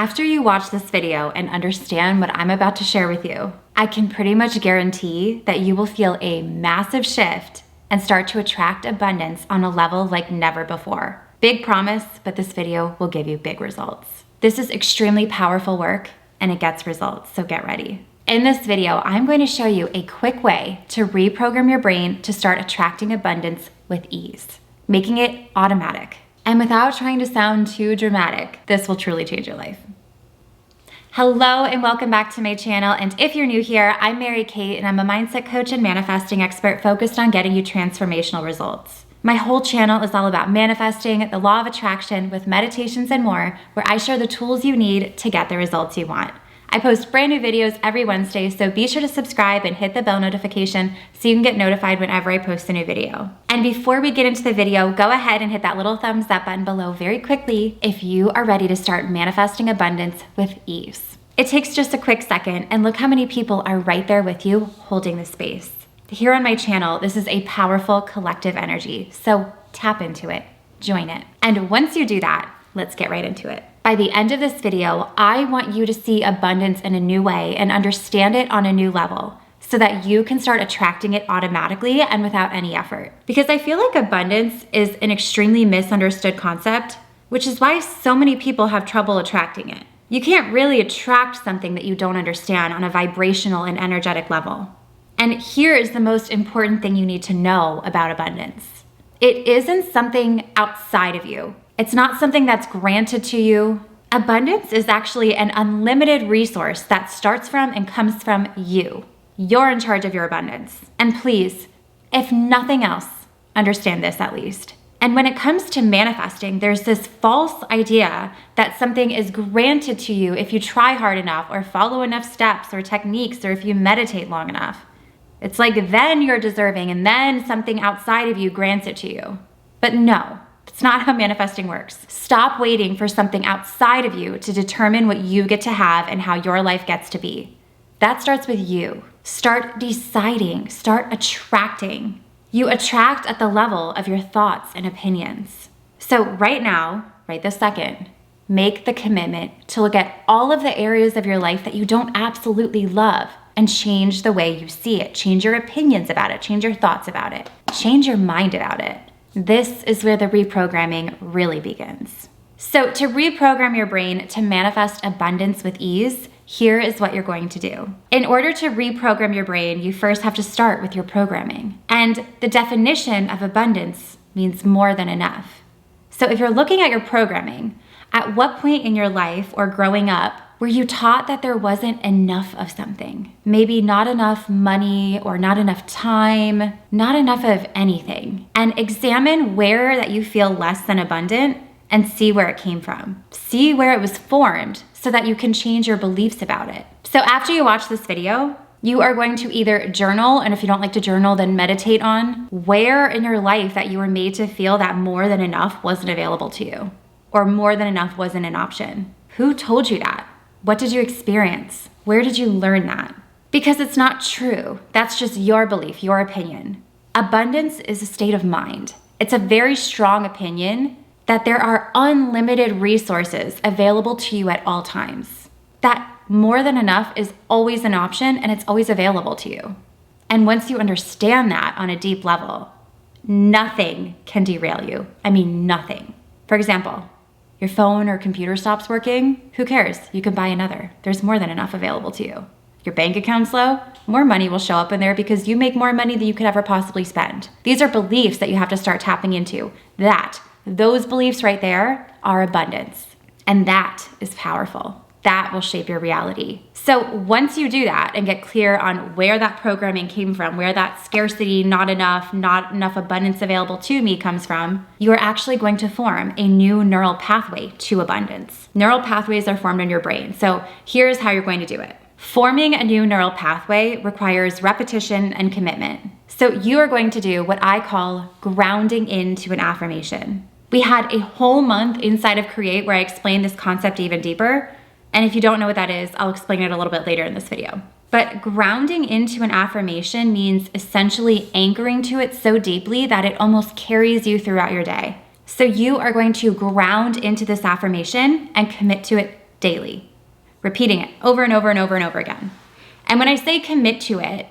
After you watch this video and understand what I'm about to share with you, I can pretty much guarantee that you will feel a massive shift and start to attract abundance on a level like never before. Big promise, but this video will give you big results. This is extremely powerful work and it gets results, so get ready. In this video, I'm going to show you a quick way to reprogram your brain to start attracting abundance with ease, making it automatic. And without trying to sound too dramatic, this will truly change your life. Hello and welcome back to my channel. And if you're new here, I'm Mary Kate and I'm a mindset coach and manifesting expert focused on getting you transformational results. My whole channel is all about manifesting, the law of attraction with meditations and more, where I share the tools you need to get the results you want. I post brand new videos every Wednesday, so be sure to subscribe and hit the bell notification so you can get notified whenever I post a new video. And before we get into the video, go ahead and hit that little thumbs up button below very quickly if you are ready to start manifesting abundance with ease. It takes just a quick second, and look how many people are right there with you holding the space. Here on my channel, this is a powerful collective energy, so tap into it, join it. And once you do that, let's get right into it. By the end of this video, I want you to see abundance in a new way and understand it on a new level so that you can start attracting it automatically and without any effort. Because I feel like abundance is an extremely misunderstood concept, which is why so many people have trouble attracting it. You can't really attract something that you don't understand on a vibrational and energetic level. And here is the most important thing you need to know about abundance. It isn't something outside of you. It's not something that's granted to you. Abundance is actually an unlimited resource that starts from and comes from you. You're in charge of your abundance. And please, if nothing else, understand this at least. And when it comes to manifesting, there's this false idea that something is granted to you if you try hard enough or follow enough steps or techniques or if you meditate long enough. It's like then you're deserving and then something outside of you grants it to you. But no. It's not how manifesting works. Stop waiting for something outside of you to determine what you get to have and how your life gets to be. That starts with you. Start deciding, start attracting. You attract at the level of your thoughts and opinions. So right now, right this second, make the commitment to look at all of the areas of your life that you don't absolutely love and change the way you see it. Change your opinions about it, change your thoughts about it, change your mind about it. This is where the reprogramming really begins. So to reprogram your brain to manifest abundance with ease, here is what you're going to do. In order to reprogram your brain, you first have to start with your programming. And the definition of abundance means more than enough. So if you're looking at your programming, at what point in your life or growing up were you taught that there wasn't enough of something? Maybe not enough money or not enough time, not enough of anything. And examine where that you feel less than abundant and see where it came from. See where it was formed so that you can change your beliefs about it. So after you watch this video, you are going to either journal, and if you don't like to journal, then meditate on where in your life that you were made to feel that more than enough wasn't available to you, or more than enough wasn't an option. Who told you that? What did you experience? Where did you learn that? Because it's not true. That's just your belief, your opinion. Abundance is a state of mind. It's a very strong opinion that there are unlimited resources available to you at all times. That more than enough is always an option and it's always available to you. And once you understand that on a deep level, nothing can derail you. I mean, nothing. For example, your phone or computer stops working, who cares? You can buy another. There's more than enough available to you. Your bank account's low, more money will show up in there because you make more money than you could ever possibly spend. These are beliefs that you have to start tapping into. Those beliefs right there are abundance. And that is powerful. That will shape your reality. So once you do that and get clear on where that programming came from, where that scarcity, not enough abundance available to me comes from, you are actually going to form a new neural pathway to abundance. Neural pathways are formed in your brain. So here's how you're going to do it. Forming a new neural pathway requires repetition and commitment. So you are going to do what I call grounding into an affirmation. We had a whole month inside of Create where I explained this concept even deeper. And if you don't know what that is, I'll explain it a little bit later in this video. But grounding into an affirmation means essentially anchoring to it so deeply that it almost carries you throughout your day. So you are going to ground into this affirmation and commit to it daily, repeating it over and over and over and over again. And when I say commit to it,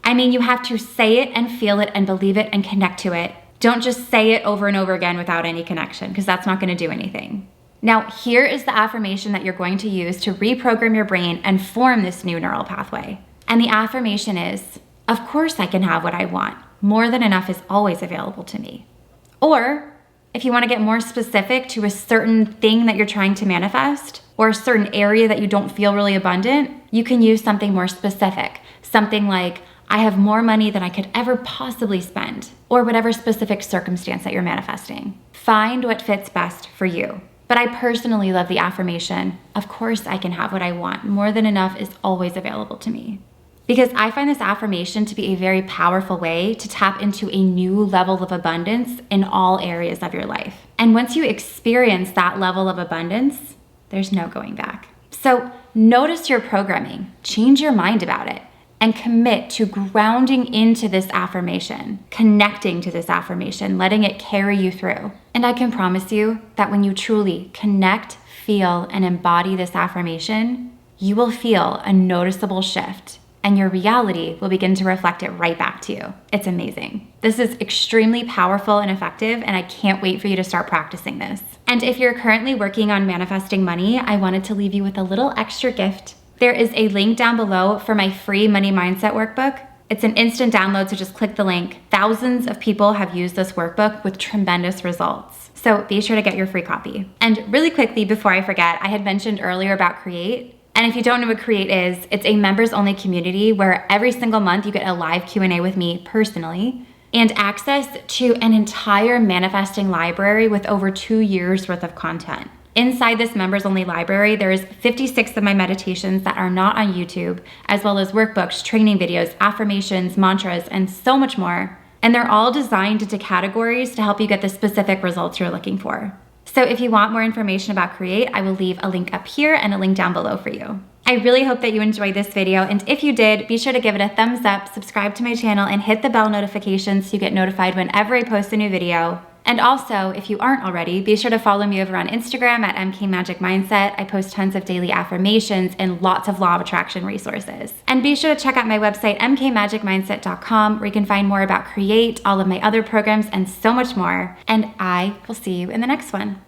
I mean you have to say it and feel it and believe it and connect to it. Don't just say it over and over again without any connection, because that's not going to do anything. Now, here is the affirmation that you're going to use to reprogram your brain and form this new neural pathway. And the affirmation is, of course I can have what I want. More than enough is always available to me. Or if you want to get more specific to a certain thing that you're trying to manifest, or a certain area that you don't feel really abundant, you can use something more specific. Something like, I have more money than I could ever possibly spend, or whatever specific circumstance that you're manifesting. Find what fits best for you. But I personally love the affirmation, of course I can have what I want. More than enough is always available to me. Because I find this affirmation to be a very powerful way to tap into a new level of abundance in all areas of your life. And once you experience that level of abundance, there's no going back. So notice your programming, change your mind about it, and commit to grounding into this affirmation, connecting to this affirmation, letting it carry you through. And I can promise you that when you truly connect, feel, and embody this affirmation, you will feel a noticeable shift, and your reality will begin to reflect it right back to you. It's amazing. This is extremely powerful and effective, and I can't wait for you to start practicing this. And if you're currently working on manifesting money, I wanted to leave you with a little extra gift. There is a link down below for my free money mindset workbook. It's an instant download, so just click the link. Thousands of people have used this workbook with tremendous results. So be sure to get your free copy. And really quickly, before I forget, I had mentioned earlier about Create. And if you don't know what Create is, it's a members only community where every single month you get a live Q&A with me personally and access to an entire manifesting library with over 2 years worth of content. Inside this members only library, there's 56 of my meditations that are not on YouTube, as well as workbooks, training videos, affirmations, mantras, and so much more. And they're all designed into categories to help you get the specific results you're looking for. So if you want more information about Create, I will leave a link up here and a link down below for you. I really hope that you enjoyed this video, and if you did, be sure to give it a thumbs up, subscribe to my channel, and hit the bell notification so you get notified whenever I post a new video. And also, if you aren't already, be sure to follow me over on Instagram at mkmagicmindset. I post tons of daily affirmations and lots of law of attraction resources. And be sure to check out my website, mkmagicmindset.com, where you can find more about Create, all of my other programs, and so much more. And I will see you in the next one.